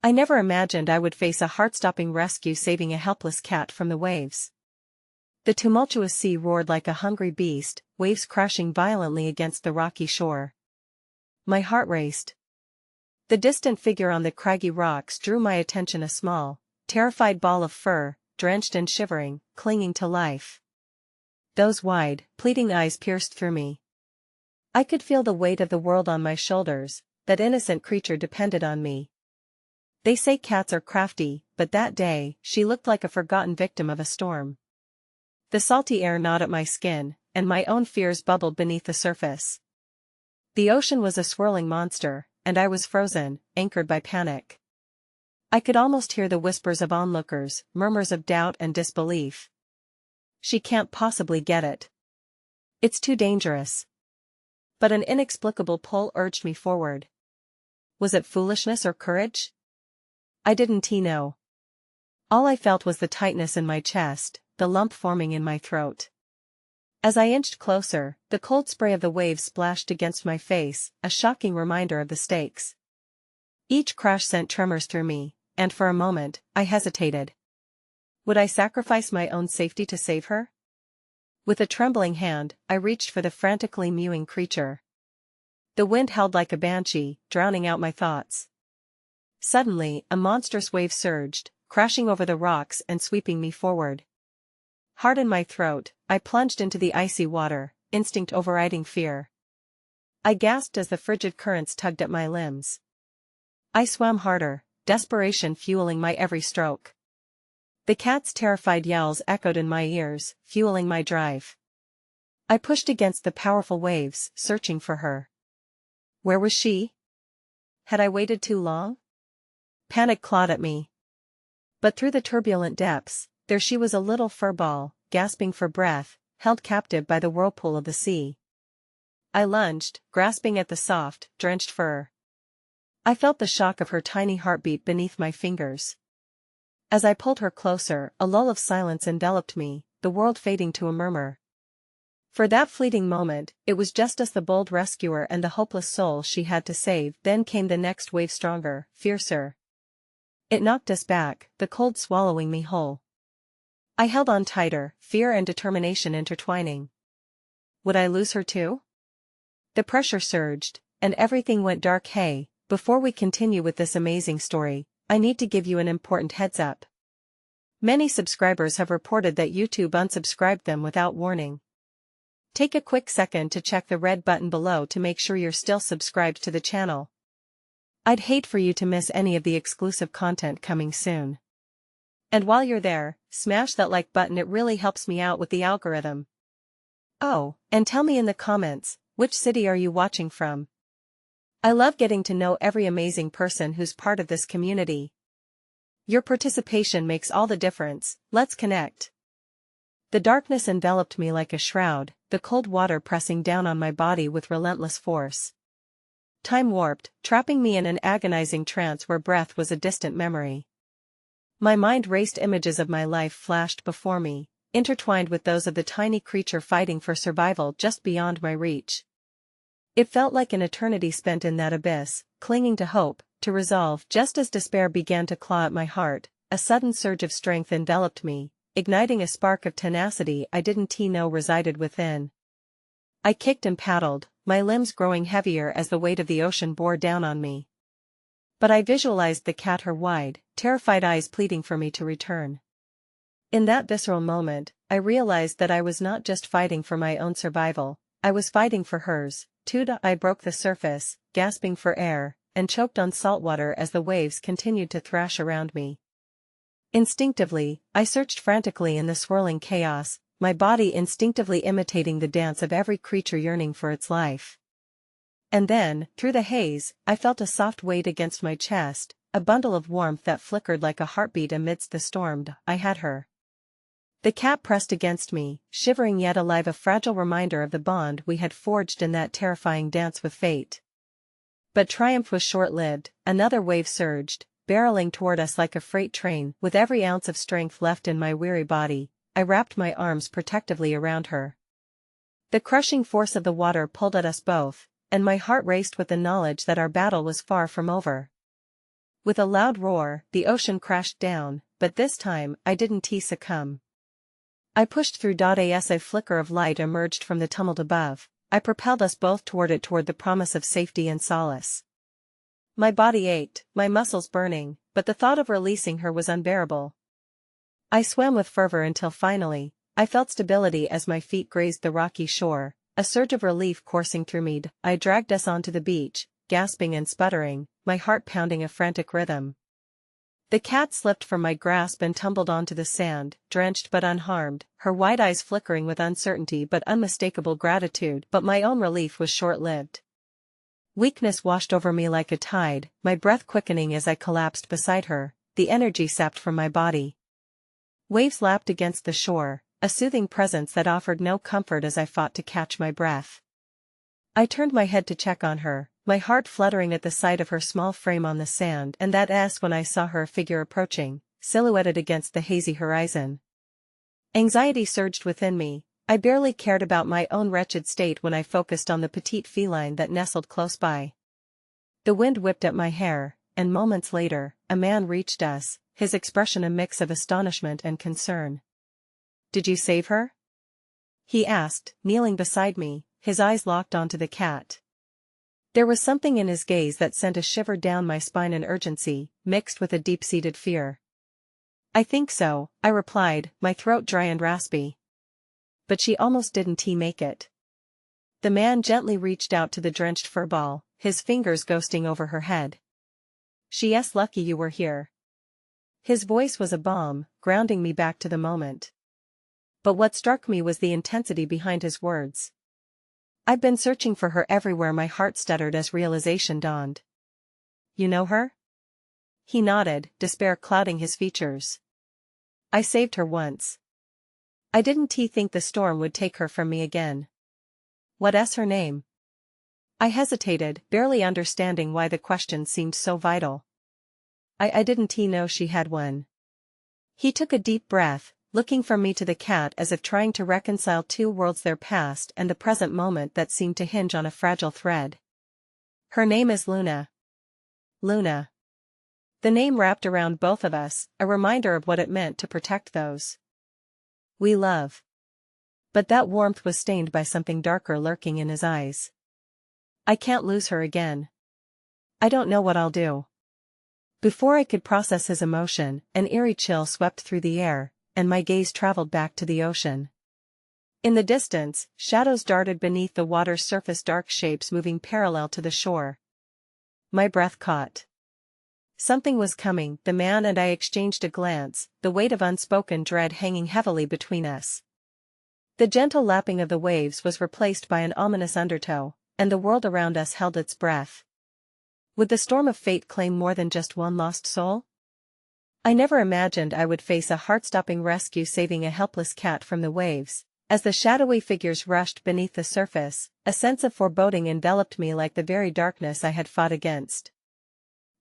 I never imagined I would face a heart-stopping rescue saving a helpless cat from the waves. The tumultuous sea roared like a hungry beast, waves crashing violently against the rocky shore. My heart raced. The distant figure on the craggy rocks drew my attention, a small, terrified ball of fur, drenched and shivering, clinging to life. Those wide, pleading eyes pierced through me. I could feel the weight of the world on my shoulders. That innocent creature depended on me. They say cats are crafty, but that day, she looked like a forgotten victim of a storm. The salty air gnawed at my skin, and my own fears bubbled beneath the surface. The ocean was a swirling monster, and I was frozen, anchored by panic. I could almost hear the whispers of onlookers, murmurs of doubt and disbelief. She can't possibly get it. It's too dangerous. But an inexplicable pull urged me forward. Was it foolishness or courage? I didn't know. All I felt was the tightness in my chest, the lump forming in my throat. As I inched closer, the cold spray of the waves splashed against my face, a shocking reminder of the stakes. Each crash sent tremors through me, and for a moment, I hesitated. Would I sacrifice my own safety to save her? With a trembling hand, I reached for the frantically mewing creature. The wind howled like a banshee, drowning out my thoughts. Suddenly, a monstrous wave surged, crashing over the rocks and sweeping me forward. Heart in my throat, I plunged into the icy water, instinct overriding fear. I gasped as the frigid currents tugged at my limbs. I swam harder, desperation fueling my every stroke. The cat's terrified yowls echoed in my ears, fueling my drive. I pushed against the powerful waves, searching for her. Where was she? Had I waited too long? Panic clawed at me. But through the turbulent depths, there she was, a little fur ball, gasping for breath, held captive by the whirlpool of the sea. I lunged, grasping at the soft, drenched fur. I felt the shock of her tiny heartbeat beneath my fingers. As I pulled her closer, a lull of silence enveloped me, the world fading to a murmur. For that fleeting moment, it was just us, the bold rescuer and the hopeless soul she had to save. Then came the next wave, stronger, fiercer. It knocked us back, the cold swallowing me whole. I held on tighter, fear and determination intertwining. Would I lose her too? The pressure surged, and everything went dark. Hey, before we continue with this amazing story, I need to give you an important heads up. Many subscribers have reported that YouTube unsubscribed them without warning. Take a quick second to check the red button below to make sure you're still subscribed to the channel. I'd hate for you to miss any of the exclusive content coming soon. And while you're there, smash that like button, it really helps me out with the algorithm. Oh, and tell me in the comments, which city are you watching from? I love getting to know every amazing person who's part of this community. Your participation makes all the difference. Let's connect. The darkness enveloped me like a shroud, the cold water pressing down on my body with relentless force. Time warped, trapping me in an agonizing trance where breath was a distant memory. My mind raced, images of my life flashed before me, intertwined with those of the tiny creature fighting for survival just beyond my reach. It felt like an eternity spent in that abyss, clinging to hope, to resolve. Just as despair began to claw at my heart, a sudden surge of strength enveloped me, igniting a spark of tenacity I didn't know resided within. I kicked and paddled, my limbs growing heavier as the weight of the ocean bore down on me. But I visualized the cat, her wide, terrified eyes pleading for me to return. In that visceral moment, I realized that I was not just fighting for my own survival, I was fighting for hers. I broke the surface, gasping for air, and choked on salt water as the waves continued to thrash around me. Instinctively, I searched frantically in the swirling chaos, my body instinctively imitating the dance of every creature yearning for its life. And then, through the haze, I felt a soft weight against my chest, a bundle of warmth that flickered like a heartbeat amidst the storm. I had her. The cat pressed against me, shivering yet alive, a fragile reminder of the bond we had forged in that terrifying dance with fate. But triumph was short-lived. Another wave surged, barreling toward us like a freight train. With every ounce of strength left in my weary body, I wrapped my arms protectively around her. The crushing force of the water pulled at us both, and my heart raced with the knowledge that our battle was far from over. With a loud roar, the ocean crashed down, but this time, I didn't succumb. I pushed through. As a flicker of light emerged from the tumult above, I propelled us both toward the promise of safety and solace. My body ached, my muscles burning, but the thought of releasing her was unbearable. I swam with fervor until finally, I felt stability as my feet grazed the rocky shore, a surge of relief coursing through me. I dragged us onto the beach, gasping and sputtering, my heart pounding a frantic rhythm. The cat slipped from my grasp and tumbled onto the sand, drenched but unharmed, her wide eyes flickering with uncertainty but unmistakable gratitude. But my own relief was short-lived. Weakness washed over me like a tide, my breath quickening as I collapsed beside her, the energy sapped from my body. Waves lapped against the shore, a soothing presence that offered no comfort as I fought to catch my breath. I turned my head to check on her, my heart fluttering at the sight of her small frame on the sand, and when I saw her figure approaching, silhouetted against the hazy horizon. Anxiety surged within me. I barely cared about my own wretched state when I focused on the petite feline that nestled close by. The wind whipped at my hair, and moments later, a man reached us, his expression a mix of astonishment and concern. "Did you save her?" he asked, kneeling beside me, his eyes locked onto the cat. There was something in his gaze that sent a shiver down my spine, an urgency, mixed with a deep-seated fear. "I think so," I replied, my throat dry and raspy. "But she almost didn't make it." The man gently reached out to the drenched furball, his fingers ghosting over her head. "She's lucky you were here." His voice was a balm, grounding me back to the moment. But what struck me was the intensity behind his words. "I've been searching for her everywhere." My heart stuttered as realization dawned. "You know her?" He nodded, despair clouding his features. "I saved her once. I didn't think the storm would take her from me again." "What's her name?" I hesitated, barely understanding why the question seemed so vital. I didn't know she had one." He took a deep breath, looking from me to the cat as if trying to reconcile two worlds, their past and the present moment that seemed to hinge on a fragile thread. "Her name is Luna." Luna. The name wrapped around both of us, a reminder of what it meant to protect those we love. But that warmth was stained by something darker lurking in his eyes. "I can't lose her again. I don't know what I'll do." Before I could process his emotion, an eerie chill swept through the air, and my gaze traveled back to the ocean. In the distance, shadows darted beneath the water's surface, dark shapes moving parallel to the shore. My breath caught. Something was coming. The man and I exchanged a glance, the weight of unspoken dread hanging heavily between us. The gentle lapping of the waves was replaced by an ominous undertow, and the world around us held its breath. Would the storm of fate claim more than just one lost soul? I never imagined I would face a heart-stopping rescue saving a helpless cat from the waves. As the shadowy figures rushed beneath the surface, a sense of foreboding enveloped me like the very darkness I had fought against.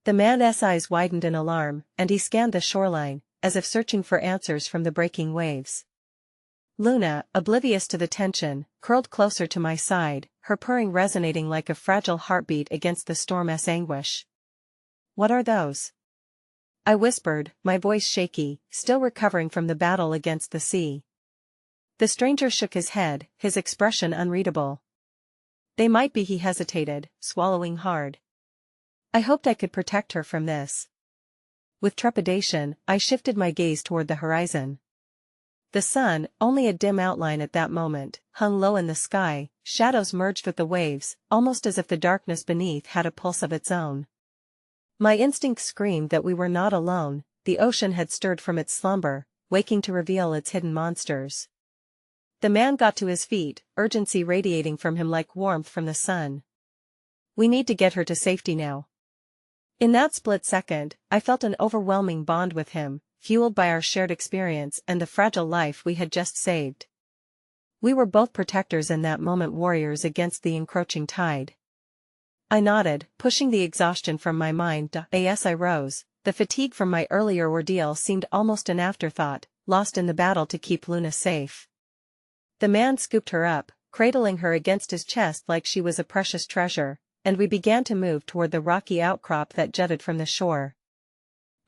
The man's eyes widened in alarm, and he scanned the shoreline, as if searching for answers from the breaking waves. Luna, oblivious to the tension, curled closer to my side, her purring resonating like a fragile heartbeat against the storm's anguish. "What are those?" I whispered, my voice shaky, still recovering from the battle against the sea. The stranger shook his head, his expression unreadable. "They might be," he hesitated, swallowing hard. "I hoped I could protect her from this." With trepidation, I shifted my gaze toward the horizon. The sun, only a dim outline at that moment, hung low in the sky, shadows merged with the waves, almost as if the darkness beneath had a pulse of its own. My instinct screamed that we were not alone. The ocean had stirred from its slumber, waking to reveal its hidden monsters. The man got to his feet, urgency radiating from him like warmth from the sun. "We need to get her to safety now." In that split second, I felt an overwhelming bond with him, fueled by our shared experience and the fragile life we had just saved. We were both protectors in that moment, warriors against the encroaching tide. I nodded, pushing the exhaustion from my mind. As I rose, the fatigue from my earlier ordeal seemed almost an afterthought, lost in the battle to keep Luna safe. The man scooped her up, cradling her against his chest like she was a precious treasure, and we began to move toward the rocky outcrop that jutted from the shore.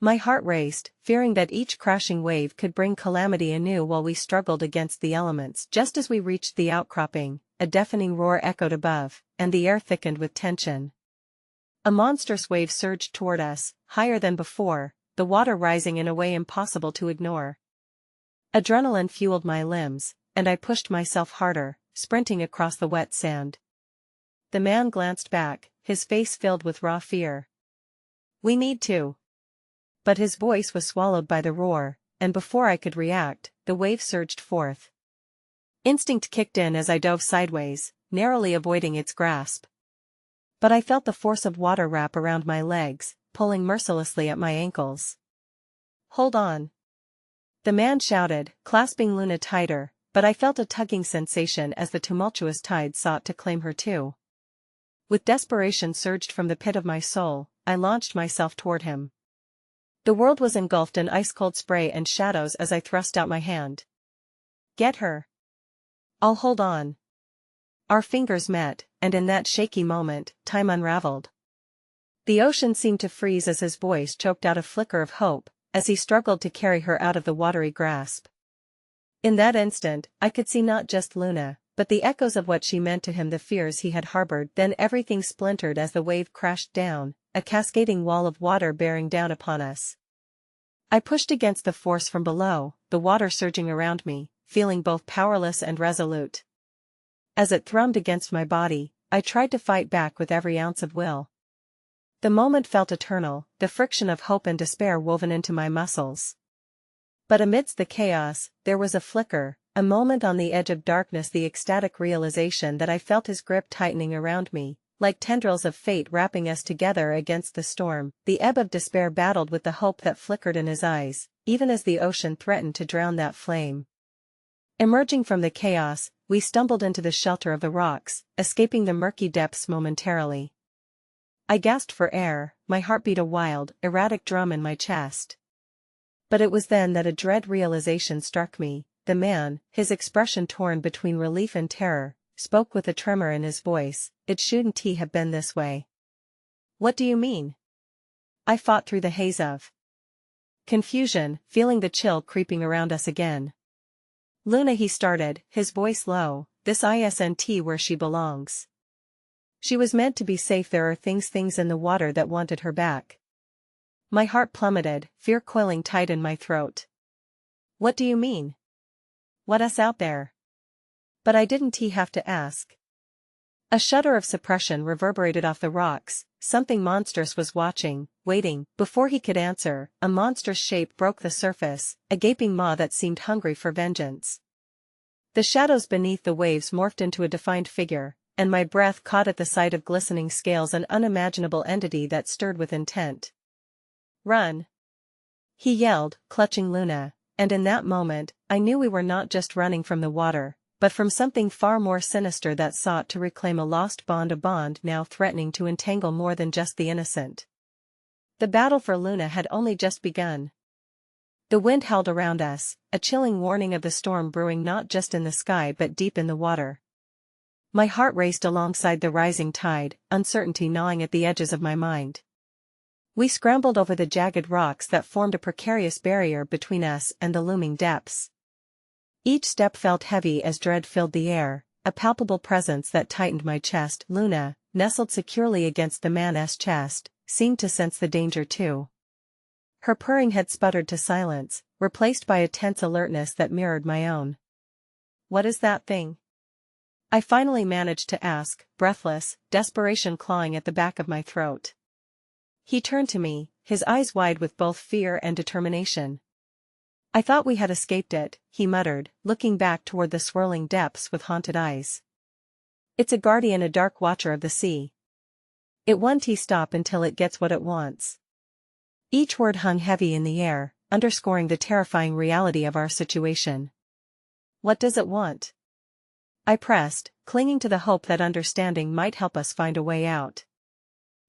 My heart raced, fearing that each crashing wave could bring calamity anew while we struggled against the elements. Just as we reached the outcropping, a deafening roar echoed above, and the air thickened with tension. A monstrous wave surged toward us, higher than before, the water rising in a way impossible to ignore. Adrenaline fueled my limbs, and I pushed myself harder, sprinting across the wet sand. The man glanced back, his face filled with raw fear. "We need to." But his voice was swallowed by the roar, and before I could react, the wave surged forth. Instinct kicked in as I dove sideways, narrowly avoiding its grasp. But I felt the force of water wrap around my legs, pulling mercilessly at my ankles. "Hold on!" the man shouted, clasping Luna tighter, but I felt a tugging sensation as the tumultuous tide sought to claim her too. With desperation surged from the pit of my soul, I launched myself toward him. The world was engulfed in ice-cold spray and shadows as I thrust out my hand. "Get her. I'll hold on." Our fingers met, and in that shaky moment, time unraveled. The ocean seemed to freeze as his voice choked out a flicker of hope, as he struggled to carry her out of the watery grasp. In that instant, I could see not just Luna, but the echoes of what she meant to him, the fears he had harbored. Then everything splintered as the wave crashed down, a cascading wall of water bearing down upon us. I pushed against the force from below, the water surging around me, feeling both powerless and resolute. As it thrummed against my body, I tried to fight back with every ounce of will. The moment felt eternal, the friction of hope and despair woven into my muscles. But amidst the chaos, there was a flicker, a moment on the edge of darkness, the ecstatic realization that I felt his grip tightening around me, like tendrils of fate wrapping us together against the storm. The ebb of despair battled with the hope that flickered in his eyes, even as the ocean threatened to drown that flame. Emerging from the chaos, we stumbled into the shelter of the rocks, escaping the murky depths momentarily. I gasped for air, my heart beat a wild, erratic drum in my chest. But it was then that a dread realization struck me. The man, his expression torn between relief and terror, spoke with a tremor in his voice. "It shouldn't have been this way." "What do you mean?" I fought through the haze of confusion, feeling the chill creeping around us again. "Luna," he started, his voice low, "this isn't where she belongs. She was meant to be safe. There are things in the water that wanted her back." My heart plummeted, fear coiling tight in my throat. "What do you mean? What us out there?" But I didn't have to ask. A shudder of suppression reverberated off the rocks. Something monstrous was watching, waiting. Before he could answer, a monstrous shape broke the surface, a gaping maw that seemed hungry for vengeance. The shadows beneath the waves morphed into a defined figure, and my breath caught at the sight of glistening scales, an unimaginable entity that stirred with intent. "Run!" he yelled, clutching Luna, and in that moment, I knew we were not just running from the water, but from something far more sinister that sought to reclaim a lost bond, a bond now threatening to entangle more than just the innocent. The battle for Luna had only just begun. The wind howled around us, a chilling warning of the storm brewing not just in the sky but deep in the water. My heart raced alongside the rising tide, uncertainty gnawing at the edges of my mind. We scrambled over the jagged rocks that formed a precarious barrier between us and the looming depths. Each step felt heavy as dread filled the air, a palpable presence that tightened my chest. Luna, nestled securely against the man's chest, seemed to sense the danger too. Her purring had sputtered to silence, replaced by a tense alertness that mirrored my own. "What is that thing?" I finally managed to ask, breathless, desperation clawing at the back of my throat. He turned to me, his eyes wide with both fear and determination. "I thought we had escaped it," he muttered, looking back toward the swirling depths with haunted eyes. "It's a guardian, a dark watcher of the sea. It won't stop until it gets what it wants." Each word hung heavy in the air, underscoring the terrifying reality of our situation. "What does it want?" I pressed, clinging to the hope that understanding might help us find a way out.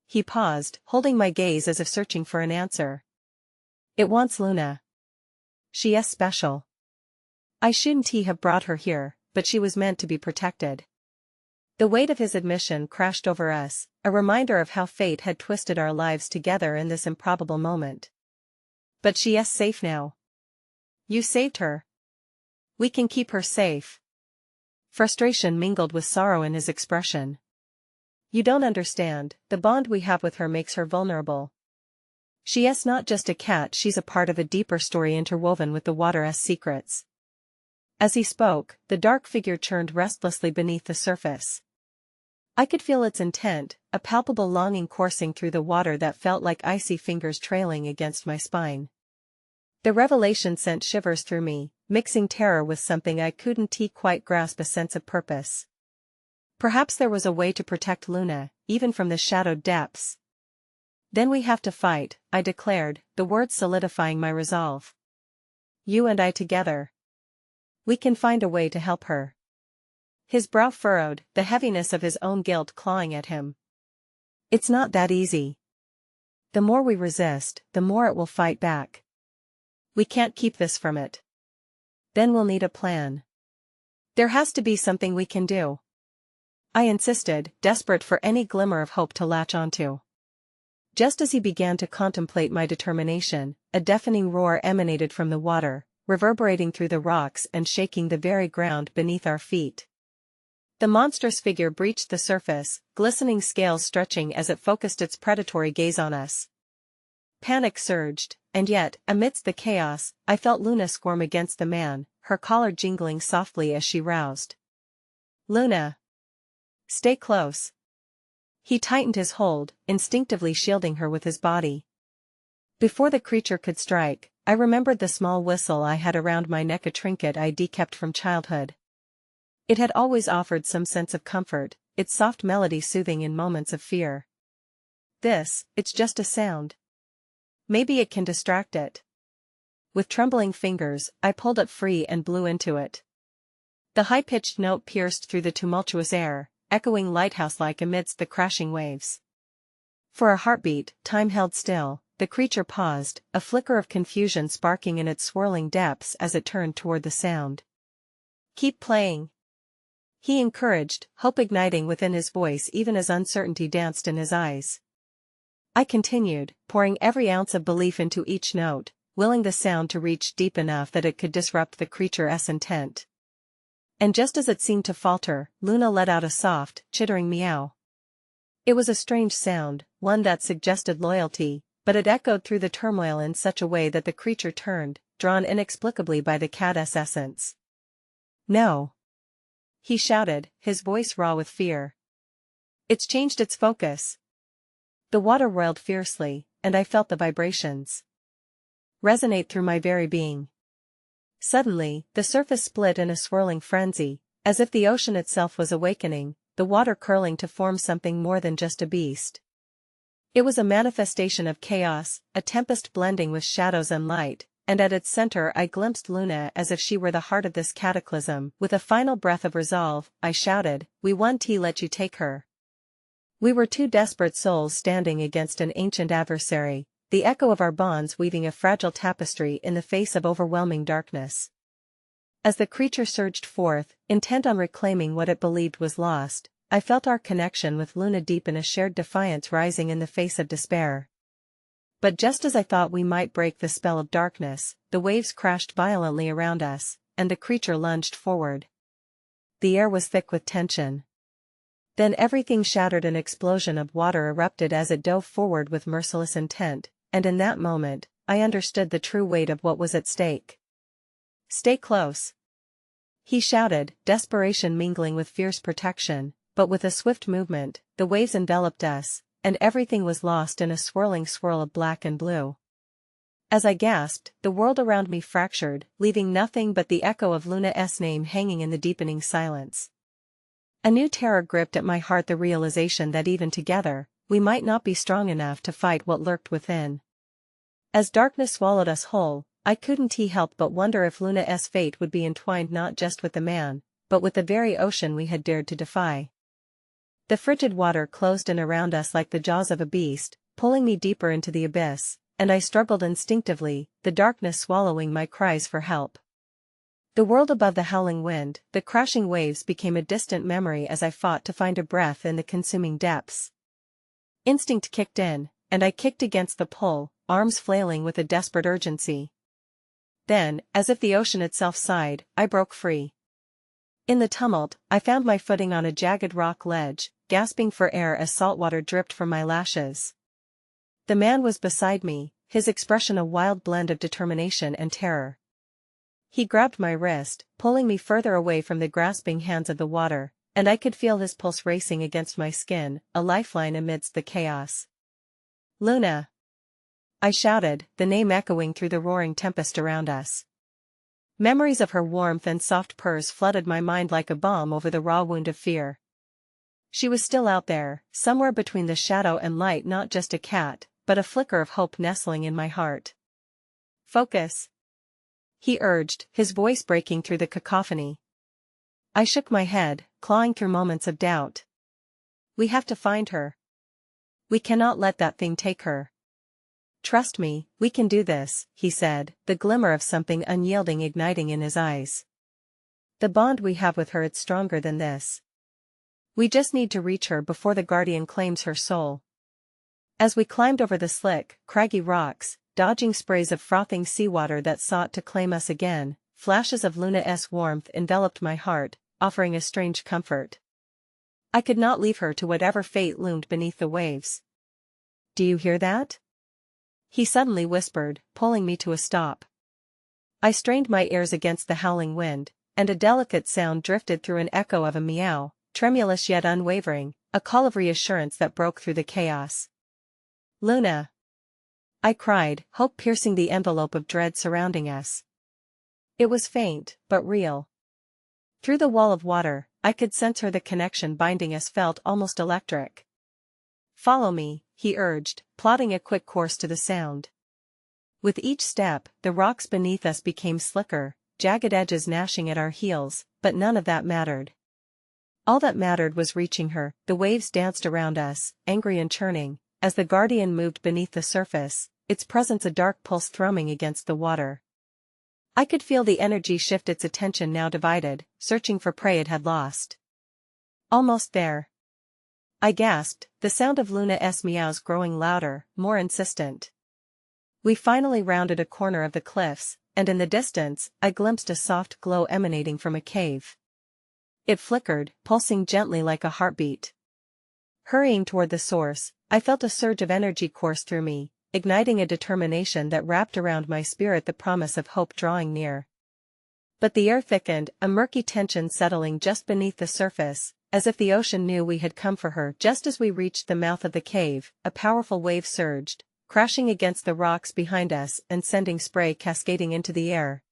He paused, holding my gaze as if searching for an answer. "It wants Luna. She's special. I shouldn't have brought her here, but she was meant to be protected." The weight of his admission crashed over us, a reminder of how fate had twisted our lives together in this improbable moment. But she is safe now. You saved her. We can keep her safe. Frustration mingled with sorrow in his expression. You don't understand, the bond we have with her makes her vulnerable. She is not just a cat, she's a part of a deeper story interwoven with the water's secrets. As he spoke, the dark figure churned restlessly beneath the surface. I could feel its intent, a palpable longing coursing through the water that felt like icy fingers trailing against my spine. The revelation sent shivers through me, mixing terror with something I couldn't quite grasp, a sense of purpose. Perhaps there was a way to protect Luna, even from the shadowed depths. Then we have to fight, I declared, the words solidifying my resolve. You and I together. We can find a way to help her. His brow furrowed, the heaviness of his own guilt clawing at him. It's not that easy. The more we resist, the more it will fight back. We can't keep this from it. Then we'll need a plan. There has to be something we can do. I insisted, desperate for any glimmer of hope to latch onto. Just as he began to contemplate my determination, a deafening roar emanated from the water, reverberating through the rocks and shaking the very ground beneath our feet. The monstrous figure breached the surface, glistening scales stretching as it focused its predatory gaze on us. Panic surged, and yet, amidst the chaos, I felt Luna squirm against the man, her collar jingling softly as she roused. Luna! Stay close. He tightened his hold, instinctively shielding her with his body. Before the creature could strike, I remembered the small whistle I had around my neck, a trinket I'd kept from childhood. It had always offered some sense of comfort, its soft melody soothing in moments of fear. It's just a sound. Maybe it can distract it. With trembling fingers, I pulled it free and blew into it. The high-pitched note pierced through the tumultuous air, echoing lighthouse-like amidst the crashing waves. For a heartbeat, time held still, the creature paused, a flicker of confusion sparking in its swirling depths as it turned toward the sound. Keep playing. He encouraged, hope igniting within his voice even as uncertainty danced in his eyes. I continued, pouring every ounce of belief into each note, willing the sound to reach deep enough that it could disrupt the creature's intent. And just as it seemed to falter, Luna let out a soft, chittering meow. It was a strange sound, one that suggested loyalty, but it echoed through the turmoil in such a way that the creature turned, drawn inexplicably by the cat's essence. No! He shouted, his voice raw with fear. It's changed its focus. The water roiled fiercely, and I felt the vibrations resonate through my very being. Suddenly, the surface split in a swirling frenzy, as if the ocean itself was awakening, the water curling to form something more than just a beast. It was a manifestation of chaos, a tempest blending with shadows and light, and at its center I glimpsed Luna as if she were the heart of this cataclysm. With a final breath of resolve, I shouted, "We won't let you take her." We were two desperate souls standing against an ancient adversary, the echo of our bonds weaving a fragile tapestry in the face of overwhelming darkness. As the creature surged forth, intent on reclaiming what it believed was lost, I felt our connection with Luna deepen, a shared defiance rising in the face of despair. But just as I thought we might break the spell of darkness, the waves crashed violently around us, and the creature lunged forward. The air was thick with tension. Then everything shattered, an explosion of water erupted as it dove forward with merciless intent, and in that moment, I understood the true weight of what was at stake. Stay close. He shouted, desperation mingling with fierce protection, but with a swift movement, the waves enveloped us, and everything was lost in a swirling swirl of black and blue. As I gasped, the world around me fractured, leaving nothing but the echo of Luna's name hanging in the deepening silence. A new terror gripped at my heart, the realization that even together, we might not be strong enough to fight what lurked within. As darkness swallowed us whole, I couldn't help but wonder if Luna's fate would be entwined not just with the man, but with the very ocean we had dared to defy. The frigid water closed in around us like the jaws of a beast, pulling me deeper into the abyss, and I struggled instinctively, the darkness swallowing my cries for help. The world above, the howling wind, the crashing waves became a distant memory as I fought to find a breath in the consuming depths. Instinct kicked in, and I kicked against the pull, arms flailing with a desperate urgency. Then, as if the ocean itself sighed, I broke free. In the tumult, I found my footing on a jagged rock ledge, gasping for air as saltwater dripped from my lashes. The man was beside me, his expression a wild blend of determination and terror. He grabbed my wrist, pulling me further away from the grasping hands of the water, and I could feel his pulse racing against my skin, a lifeline amidst the chaos. "Luna!" I shouted, the name echoing through the roaring tempest around us. Memories of her warmth and soft purrs flooded my mind like a balm over the raw wound of fear. She was still out there, somewhere between the shadow and light, not just a cat, but a flicker of hope nestling in my heart. "Focus," he urged, his voice breaking through the cacophony. I shook my head, clawing through moments of doubt. "We have to find her. We cannot let that thing take her." "Trust me, we can do this," he said, the glimmer of something unyielding igniting in his eyes. "The bond we have with her, it's stronger than this. We just need to reach her before the Guardian claims her soul." As we climbed over the slick, craggy rocks, dodging sprays of frothing seawater that sought to claim us again, flashes of Luna's warmth enveloped my heart, offering a strange comfort. I could not leave her to whatever fate loomed beneath the waves. "Do you hear that?" he suddenly whispered, pulling me to a stop. I strained my ears against the howling wind, and a delicate sound drifted through, an echo of a meow, tremulous yet unwavering, a call of reassurance that broke through the chaos. "Luna!" I cried, hope piercing the envelope of dread surrounding us. It was faint, but real. Through the wall of water, I could sense her. The connection binding us felt almost electric. "Follow me," he urged, plotting a quick course to the sound. With each step, the rocks beneath us became slicker, jagged edges gnashing at our heels, but none of that mattered. All that mattered was reaching her. The waves danced around us, angry and churning, as the Guardian moved beneath the surface, its presence a dark pulse thrumming against the water. I could feel the energy shift, its attention now divided, searching for prey it had lost. "Almost there," I gasped, the sound of Luna's meows growing louder, more insistent. We finally rounded a corner of the cliffs, and in the distance, I glimpsed a soft glow emanating from a cave. It flickered, pulsing gently like a heartbeat. Hurrying toward the source, I felt a surge of energy course through me, igniting a determination that wrapped around my spirit, the promise of hope drawing near. But the air thickened, a murky tension settling just beneath the surface, as if the ocean knew we had come for her. Just as we reached the mouth of the cave, a powerful wave surged, crashing against the rocks behind us and sending spray cascading into the air.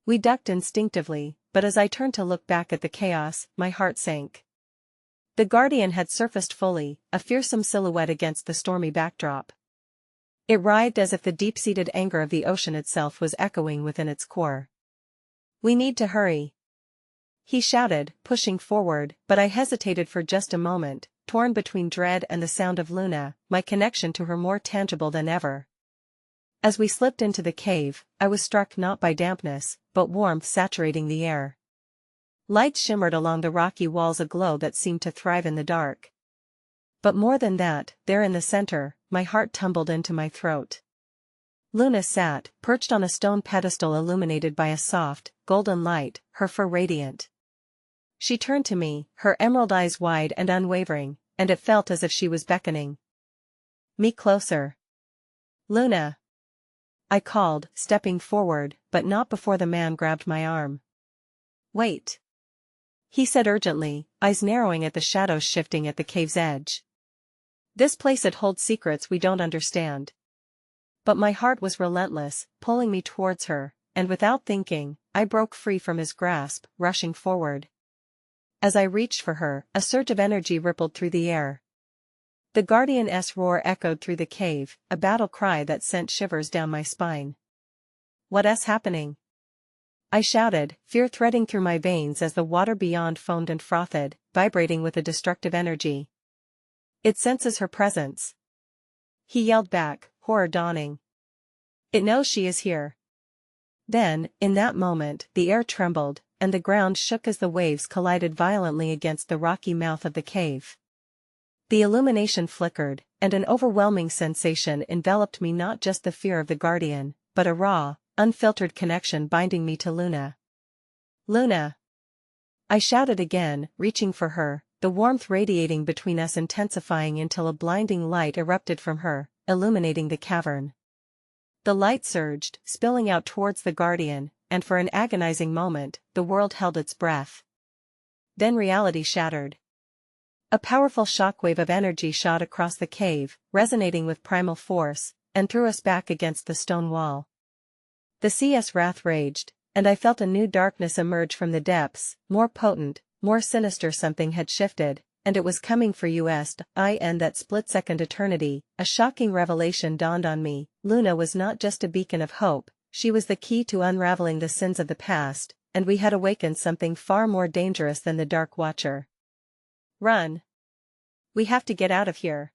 We ducked instinctively, but as I turned to look back at the chaos, my heart sank. The Guardian had surfaced fully, a fearsome silhouette against the stormy backdrop. It writhed as if the deep-seated anger of the ocean itself was echoing within its core. "We need to hurry," he shouted, pushing forward, but I hesitated for just a moment, torn between dread and the sound of Luna, my connection to her more tangible than ever. As we slipped into the cave, I was struck not by dampness, but warmth saturating the air. Lights shimmered along the rocky walls, a glow that seemed to thrive in the dark. But more than that, there in the center, my heart tumbled into my throat. Luna sat, perched on a stone pedestal illuminated by a soft, golden light, her fur radiant. She turned to me, her emerald eyes wide and unwavering, and it felt as if she was beckoning me closer. "Luna!" I called, stepping forward, but not before the man grabbed my arm. "Wait," he said urgently, eyes narrowing at the shadows shifting at the cave's edge. "This place, it holds secrets we don't understand." But my heart was relentless, pulling me towards her, and without thinking, I broke free from his grasp, rushing forward. As I reached for her, a surge of energy rippled through the air. The Guardian's roar echoed through the cave, a battle cry that sent shivers down my spine. "What's happening?" I shouted, fear threading through my veins as the water beyond foamed and frothed, vibrating with a destructive energy. "It senses her presence," he yelled back, horror dawning. "It knows she is here." Then, in that moment, the air trembled, and the ground shook as the waves collided violently against the rocky mouth of the cave. The illumination flickered, and an overwhelming sensation enveloped me, not just the fear of the guardian, but a raw, unfiltered connection binding me to Luna. Luna! I shouted again, reaching for her, the warmth radiating between us intensifying until a blinding light erupted from her, illuminating the cavern. The light surged, spilling out towards the guardian, and for an agonizing moment, the world held its breath. Then reality shattered. A powerful shockwave of energy shot across the cave, resonating with primal force, and threw us back against the stone wall. The sea's wrath raged, and I felt a new darkness emerge from the depths, more potent, more sinister. Something had shifted, and it was coming for us. In that split-second eternity, a shocking revelation dawned on me. Luna was not just a beacon of hope, she was the key to unraveling the sins of the past, and we had awakened something far more dangerous than the Dark Watcher. Run! We have to get out of here!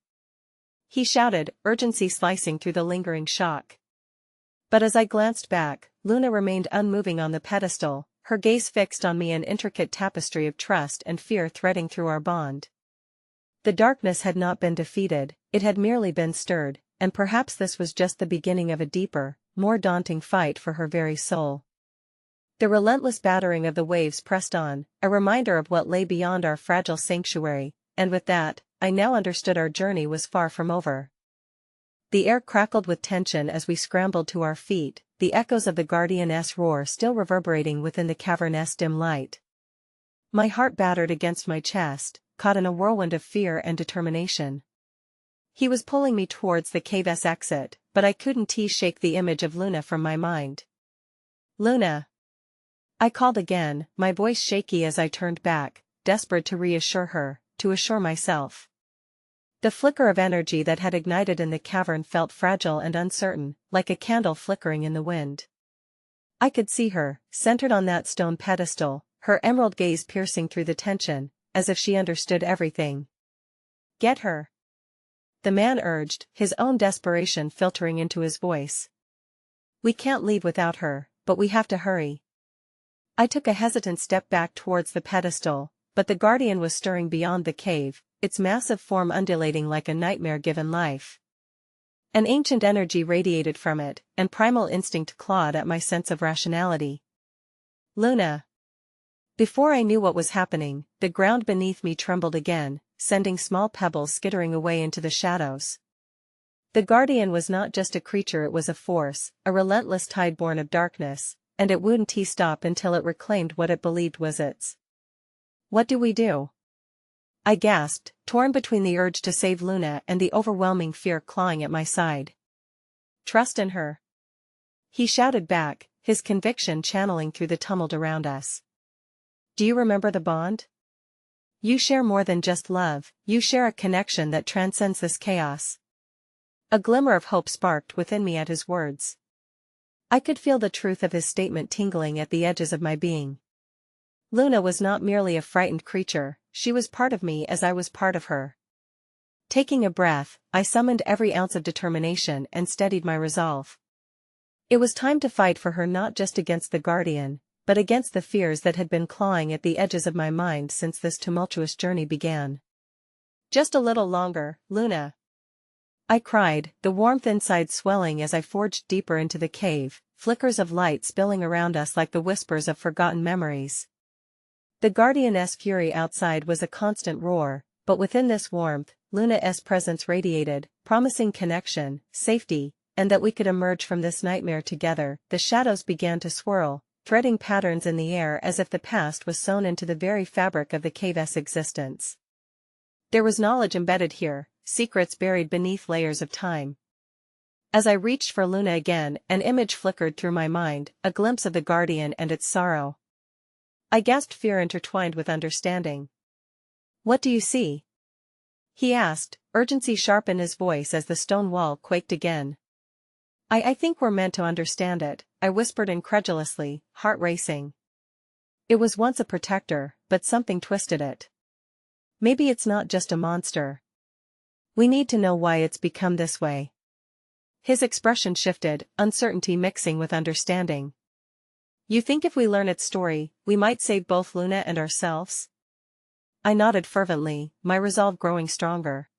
He shouted, urgency slicing through the lingering shock. But as I glanced back, Luna remained unmoving on the pedestal, her gaze fixed on me, an intricate tapestry of trust and fear threading through our bond. The darkness had not been defeated, it had merely been stirred, and perhaps this was just the beginning of a deeper, more daunting fight for her very soul. The relentless battering of the waves pressed on, a reminder of what lay beyond our fragile sanctuary, and with that, I now understood our journey was far from over. The air crackled with tension as we scrambled to our feet, the echoes of the Guardian's roar still reverberating within the cavern's dim light. My heart battered against my chest, caught in a whirlwind of fear and determination. He was pulling me towards the cave's exit, but I couldn't shake the image of Luna from my mind. Luna! I called again, my voice shaky as I turned back, desperate to reassure her, to assure myself. The flicker of energy that had ignited in the cavern felt fragile and uncertain, like a candle flickering in the wind. I could see her, centered on that stone pedestal, her emerald gaze piercing through the tension, as if she understood everything. Get her! The man urged, his own desperation filtering into his voice. We can't leave without her, but we have to hurry. I took a hesitant step back towards the pedestal, but the guardian was stirring beyond the cave, its massive form undulating like a nightmare given life. An ancient energy radiated from it, and primal instinct clawed at my sense of rationality. Luna! Before I knew what was happening, the ground beneath me trembled again, sending small pebbles skittering away into the shadows. The guardian was not just a creature, it was a force, a relentless tide born of darkness, and it wouldn't stop until it reclaimed what it believed was its. What do we do? I gasped, torn between the urge to save Luna and the overwhelming fear clawing at my side. Trust in her. He shouted back, his conviction channeling through the tumult around us. Do you remember the bond? You share more than just love, you share a connection that transcends this chaos. A glimmer of hope sparked within me at his words. I could feel the truth of his statement tingling at the edges of my being. Luna was not merely a frightened creature, she was part of me as I was part of her. Taking a breath, I summoned every ounce of determination and steadied my resolve. It was time to fight for her, not just against the guardian, but against the fears that had been clawing at the edges of my mind since this tumultuous journey began. Just a little longer, Luna! I cried, the warmth inside swelling as I forged deeper into the cave, flickers of light spilling around us like the whispers of forgotten memories. The guardian's fury outside was a constant roar, but within this warmth, Luna's presence radiated, promising connection, safety, and that we could emerge from this nightmare together. The shadows began to swirl, threading patterns in the air as if the past was sewn into the very fabric of the cave's existence. There was knowledge embedded here, secrets buried beneath layers of time. As I reached for Luna again, an image flickered through my mind, a glimpse of the guardian and its sorrow. I gasped, fear intertwined with understanding. What do you see? He asked, urgency sharp in his voice as the stone wall quaked again. I think we're meant to understand it, I whispered incredulously, heart racing. It was once a protector, but something twisted it. Maybe it's not just a monster. We need to know why it's become this way. His expression shifted, uncertainty mixing with understanding. You think if we learn its story, we might save both Luna and ourselves? I nodded fervently, my resolve growing stronger.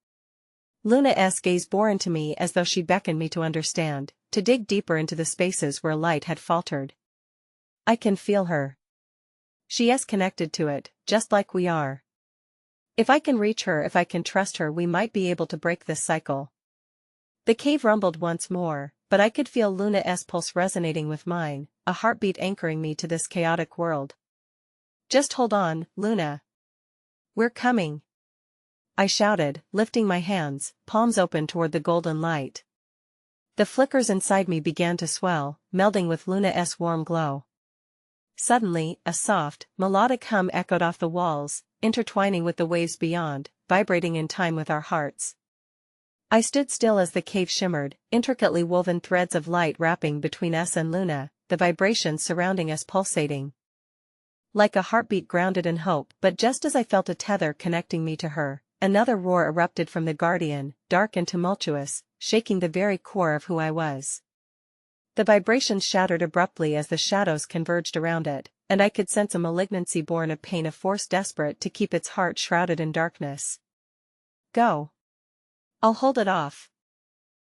Luna's gaze bore into me as though she beckoned me to understand, to dig deeper into the spaces where light had faltered. I can feel her. She is connected to it, just like we are. If I can reach her, if I can trust her, we might be able to break this cycle. The cave rumbled once more, but I could feel Luna's pulse resonating with mine, a heartbeat anchoring me to this chaotic world. Just hold on, Luna. We're coming. I shouted, lifting my hands, palms open toward the golden light. The flickers inside me began to swell, melding with Luna's warm glow. Suddenly, a soft, melodic hum echoed off the walls, intertwining with the waves beyond, vibrating in time with our hearts. I stood still as the cave shimmered, intricately woven threads of light wrapping between us and Luna, the vibrations surrounding us pulsating like a heartbeat grounded in hope. But just as I felt a tether connecting me to her, another roar erupted from the Guardian, dark and tumultuous, shaking the very core of who I was. The vibrations shattered abruptly as the shadows converged around it, and I could sense a malignancy born of pain, a force desperate to keep its heart shrouded in darkness. Go. I'll hold it off.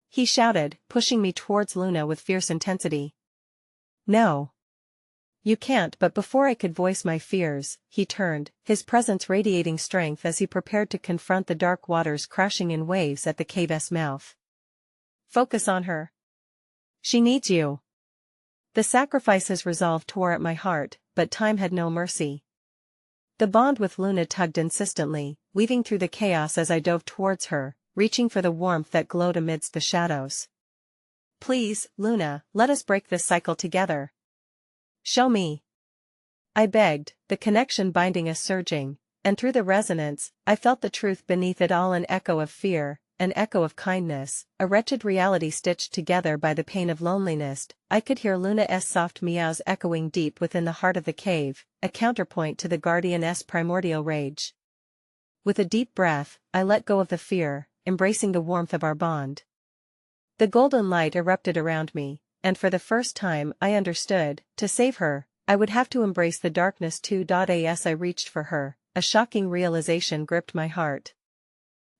He shouted, pushing me towards Luna with fierce intensity. No. You can't. But before I could voice my fears, he turned, his presence radiating strength as he prepared to confront the dark waters crashing in waves at the cave's mouth. Focus on her. She needs you. The sacrifice's resolve tore at my heart, but time had no mercy. The bond with Luna tugged insistently, weaving through the chaos as I dove towards her, reaching for the warmth that glowed amidst the shadows. Please, Luna, let us break this cycle together. Show me. I begged, the connection binding us surging, and through the resonance, I felt the truth beneath it all, an echo of fear, an echo of kindness, a wretched reality stitched together by the pain of loneliness. I could hear Luna's soft meows echoing deep within the heart of the cave, a counterpoint to the Guardian's primordial rage. With a deep breath, I let go of the fear, embracing the warmth of our bond. The golden light erupted around me, and for the first time I understood, to save her, I would have to embrace the darkness too. As I reached for her, a shocking realization gripped my heart.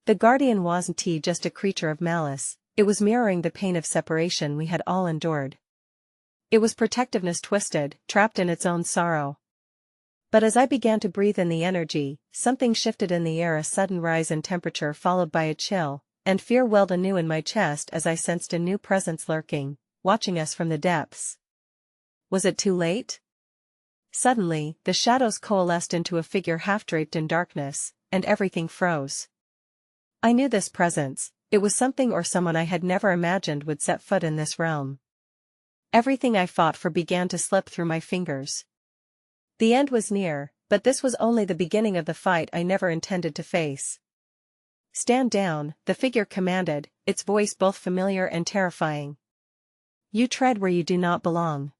The Guardian wasn't just a creature of malice, it was mirroring the pain of separation we had all endured. It was protectiveness twisted, trapped in its own sorrow. But as I began to breathe in the energy, something shifted in the air, a sudden rise in temperature followed by a chill, and fear welled anew in my chest as I sensed a new presence lurking, watching us from the depths. Was it too late? Suddenly, the shadows coalesced into a figure half draped in darkness, and everything froze. I knew this presence, it was something or someone I had never imagined would set foot in this realm. Everything I fought for began to slip through my fingers. The end was near, but this was only the beginning of the fight I never intended to face. Stand down, the figure commanded, its voice both familiar and terrifying. You tread where you do not belong.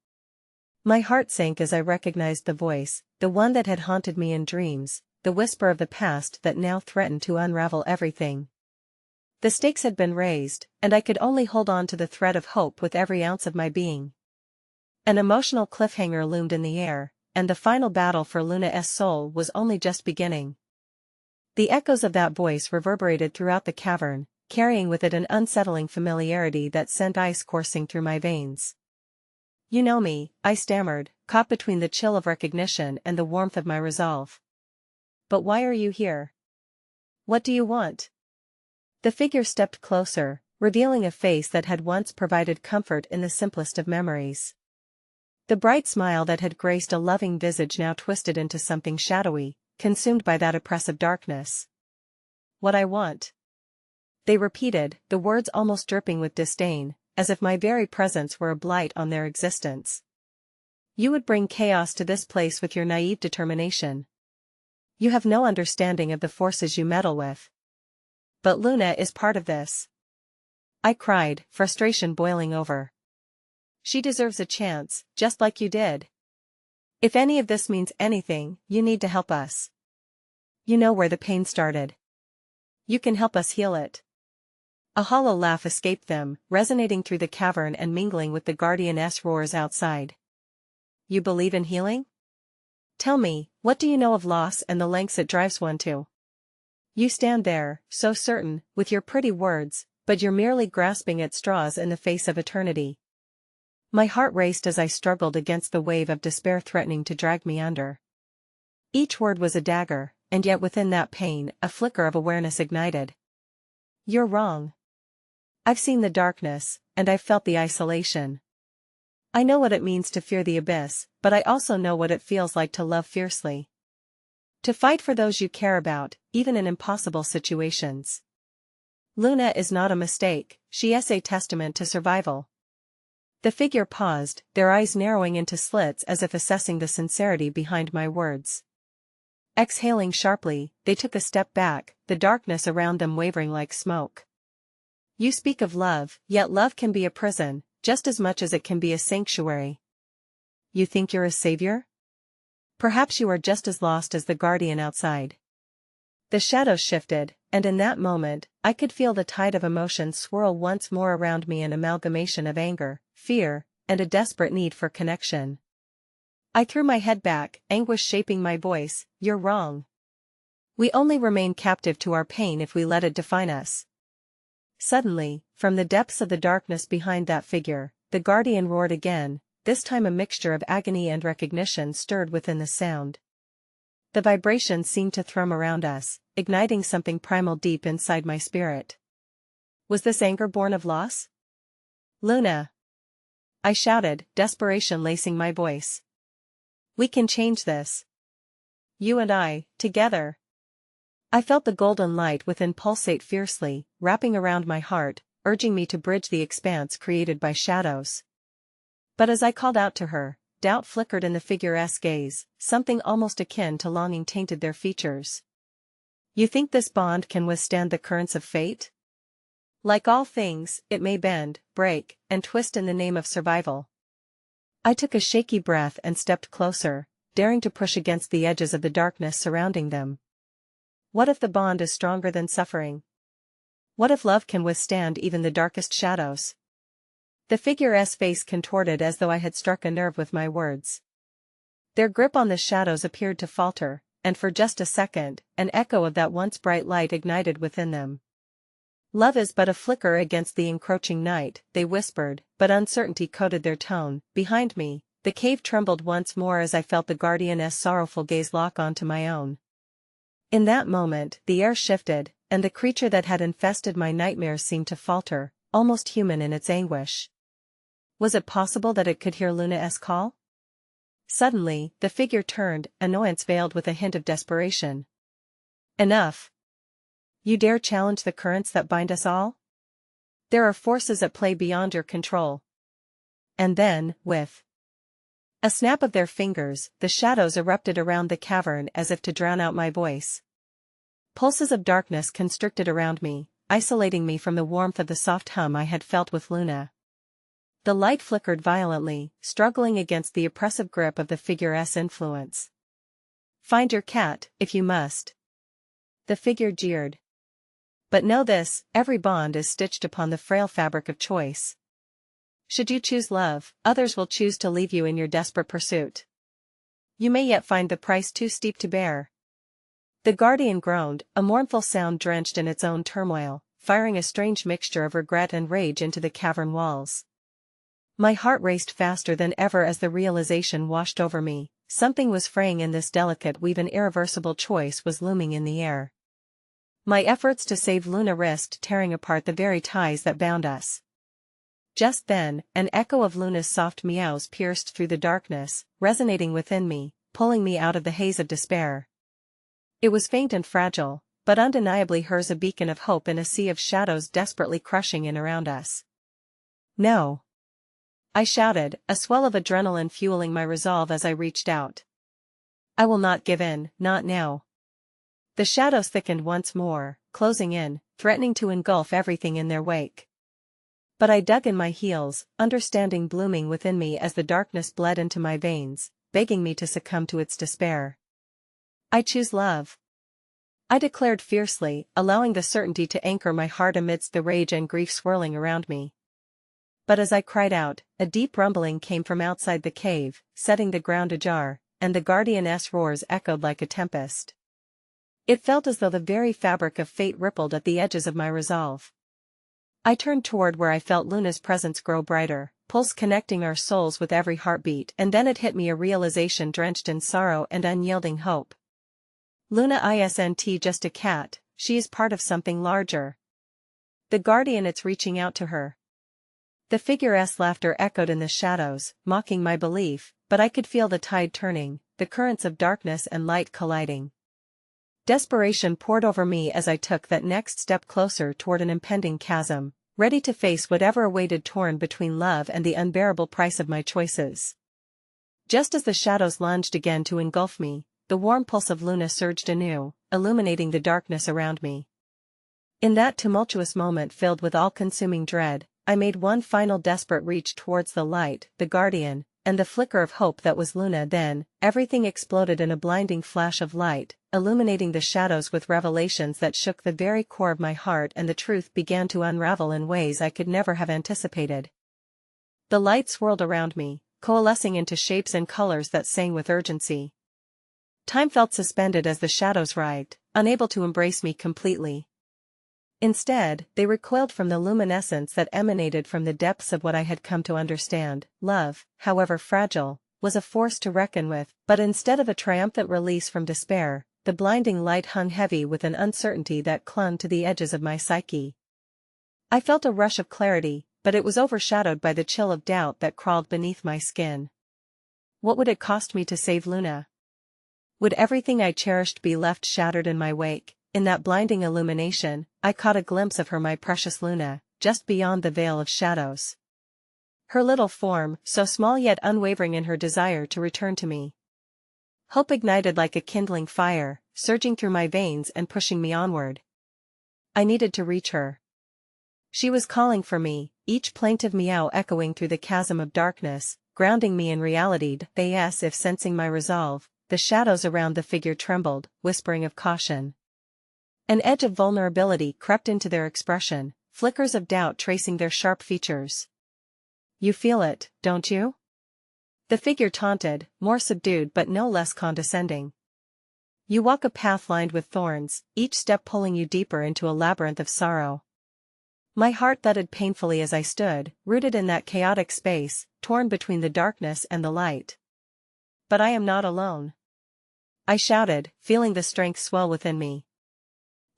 My heart sank as I recognized the voice, the one that had haunted me in dreams, the whisper of the past that now threatened to unravel everything. The stakes had been raised, and I could only hold on to the thread of hope with every ounce of my being. An emotional cliffhanger loomed in the air, and the final battle for Luna's soul was only just beginning. The echoes of that voice reverberated throughout the cavern, carrying with it an unsettling familiarity that sent ice coursing through my veins. You know me, I stammered, caught between the chill of recognition and the warmth of my resolve. But why are you here? What do you want? The figure stepped closer, revealing a face that had once provided comfort in the simplest of memories. The bright smile that had graced a loving visage now twisted into something shadowy, consumed by that oppressive darkness. What I want? They repeated, the words almost dripping with disdain, as if my very presence were a blight on their existence. You would bring chaos to this place with your naive determination. You have no understanding of the forces you meddle with. But Luna is part of this. I cried, frustration boiling over. She deserves a chance, just like you did. If any of this means anything, you need to help us. You know where the pain started. You can help us heal it. A hollow laugh escaped them, resonating through the cavern and mingling with the Guardian's roars outside. You believe in healing? Tell me, what do you know of loss and the lengths it drives one to? You stand there, so certain, with your pretty words, but you're merely grasping at straws in the face of eternity. My heart raced as I struggled against the wave of despair threatening to drag me under. Each word was a dagger, and yet within that pain, a flicker of awareness ignited. You're wrong. I've seen the darkness, and I've felt the isolation. I know what it means to fear the abyss, but I also know what it feels like to love fiercely. To fight for those you care about, even in impossible situations. Luna is not a mistake, she is a testament to survival. The figure paused, their eyes narrowing into slits as if assessing the sincerity behind my words. Exhaling sharply, they took a step back, the darkness around them wavering like smoke. You speak of love, yet love can be a prison, just as much as it can be a sanctuary. You think you're a savior? Perhaps you are just as lost as the guardian outside. The shadows shifted, and in that moment, I could feel the tide of emotion swirl once more around me, an amalgamation of anger, fear, and a desperate need for connection. I threw my head back, anguish shaping my voice. You're wrong. We only remain captive to our pain if we let it define us. Suddenly, from the depths of the darkness behind that figure, the guardian roared again, this time a mixture of agony and recognition stirred within the sound. The vibration seemed to thrum around us, igniting something primal deep inside my spirit. Was this anger born of loss? Luna! I shouted, desperation lacing my voice. We can change this. You and I, together. I felt the golden light within pulsate fiercely, wrapping around my heart, urging me to bridge the expanse created by shadows. But as I called out to her, doubt flickered in the figure's gaze, something almost akin to longing tainted their features. You think this bond can withstand the currents of fate? Like all things, it may bend, break, and twist in the name of survival. I took a shaky breath and stepped closer, daring to push against the edges of the darkness surrounding them. What if the bond is stronger than suffering? What if love can withstand even the darkest shadows? The figure's face contorted as though I had struck a nerve with my words. Their grip on the shadows appeared to falter, and for just a second, an echo of that once bright light ignited within them. Love is but a flicker against the encroaching night, they whispered, but uncertainty coated their tone. Behind me, the cave trembled once more as I felt the guardian's sorrowful gaze lock onto my own. In that moment, the air shifted, and the creature that had infested my nightmares seemed to falter, almost human in its anguish. Was it possible that it could hear Luna's call? Suddenly, the figure turned, annoyance veiled with a hint of desperation. Enough. You dare challenge the currents that bind us all? There are forces at play beyond your control. And then, with a snap of their fingers, the shadows erupted around the cavern as if to drown out my voice. Pulses of darkness constricted around me, isolating me from the warmth of the soft hum I had felt with Luna. The light flickered violently, struggling against the oppressive grip of the figure's influence. Find your cat, if you must. The figure jeered. But know this, every bond is stitched upon the frail fabric of choice. Should you choose love, others will choose to leave you in your desperate pursuit. You may yet find the price too steep to bear. The guardian groaned, a mournful sound drenched in its own turmoil, firing a strange mixture of regret and rage into the cavern walls. My heart raced faster than ever as the realization washed over me. Something was fraying in this delicate weave, an irreversible choice was looming in the air. My efforts to save Luna risked tearing apart the very ties that bound us. Just then, an echo of Luna's soft meows pierced through the darkness, resonating within me, pulling me out of the haze of despair. It was faint and fragile, but undeniably hers, a beacon of hope in a sea of shadows desperately crushing in around us. No! I shouted, a swell of adrenaline fueling my resolve as I reached out. I will not give in, not now. The shadows thickened once more, closing in, threatening to engulf everything in their wake. But I dug in my heels, understanding blooming within me as the darkness bled into my veins, begging me to succumb to its despair. I choose love. I declared fiercely, allowing the certainty to anchor my heart amidst the rage and grief swirling around me. But as I cried out, a deep rumbling came from outside the cave, setting the ground ajar, and the guardian's roars echoed like a tempest. It felt as though the very fabric of fate rippled at the edges of my resolve. I turned toward where I felt Luna's presence grow brighter, pulse connecting our souls with every heartbeat, and then it hit me, a realization drenched in sorrow and unyielding hope. Luna isn't just a cat, she is part of something larger. The guardian, it's reaching out to her. The figure's laughter echoed in the shadows, mocking my belief, but I could feel the tide turning, the currents of darkness and light colliding. Desperation poured over me as I took that next step closer toward an impending chasm, ready to face whatever awaited, torn between love and the unbearable price of my choices. Just as the shadows lunged again to engulf me, the warm pulse of Luna surged anew, illuminating the darkness around me. In that tumultuous moment filled with all-consuming dread, I made one final desperate reach towards the light, the guardian, and the flicker of hope that was Luna. Then, everything exploded in a blinding flash of light, illuminating the shadows with revelations that shook the very core of my heart, and the truth began to unravel in ways I could never have anticipated. The light swirled around me, coalescing into shapes and colors that sang with urgency. Time felt suspended as the shadows writhed, unable to embrace me completely. Instead, they recoiled from the luminescence that emanated from the depths of what I had come to understand. Love, however fragile, was a force to reckon with, but instead of a triumphant release from despair, the blinding light hung heavy with an uncertainty that clung to the edges of my psyche. I felt a rush of clarity, but it was overshadowed by the chill of doubt that crawled beneath my skin. What would it cost me to save Luna? Would everything I cherished be left shattered in my wake? In that blinding illumination, I caught a glimpse of her, my precious Luna, just beyond the veil of shadows. Her little form, so small yet unwavering in her desire to return to me. Hope ignited like a kindling fire, surging through my veins and pushing me onward. I needed to reach her. She was calling for me, each plaintive meow echoing through the chasm of darkness, grounding me in reality. As if sensing my resolve, the shadows around the figure trembled, whispering of caution. An edge of vulnerability crept into their expression, flickers of doubt tracing their sharp features. "You feel it, don't you?" the figure taunted, more subdued but no less condescending. "You walk a path lined with thorns, each step pulling you deeper into a labyrinth of sorrow." My heart thudded painfully as I stood, rooted in that chaotic space, torn between the darkness and the light. "But I am not alone," I shouted, feeling the strength swell within me.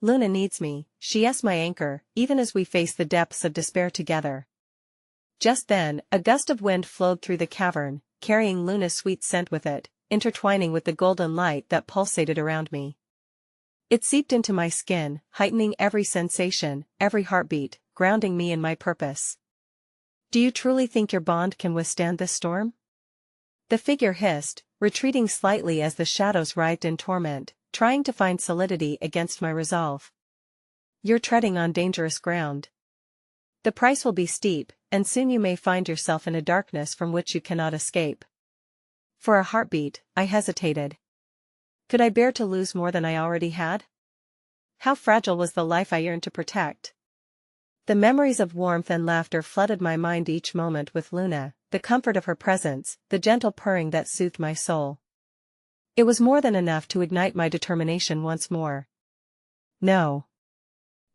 "Luna needs me, she's my anchor, even as we face the depths of despair together." Just then, a gust of wind flowed through the cavern, carrying Luna's sweet scent with it, intertwining with the golden light that pulsated around me. It seeped into my skin, heightening every sensation, every heartbeat, grounding me in my purpose. "Do you truly think your bond can withstand this storm?" the figure hissed, retreating slightly as the shadows writhed in torment, trying to find solidity against my resolve. "You're treading on dangerous ground. The price will be steep, and soon you may find yourself in a darkness from which you cannot escape." For a heartbeat, I hesitated. Could I bear to lose more than I already had? How fragile was the life I yearned to protect? The memories of warmth and laughter flooded my mind each moment with Luna, the comfort of her presence, the gentle purring that soothed my soul. It was more than enough to ignite my determination once more. No.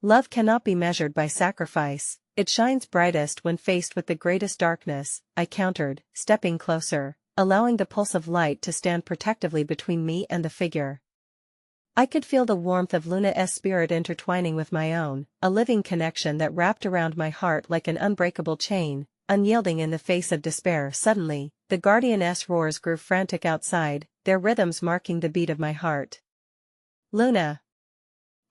Love cannot be measured by sacrifice, it shines brightest when faced with the greatest darkness, I countered, stepping closer, allowing the pulse of light to stand protectively between me and the figure. I could feel the warmth of Luna's spirit intertwining with my own, a living connection that wrapped around my heart like an unbreakable chain, unyielding in the face of despair. Suddenly, the guardian's roars grew frantic outside, their rhythms marking the beat of my heart. "Luna!"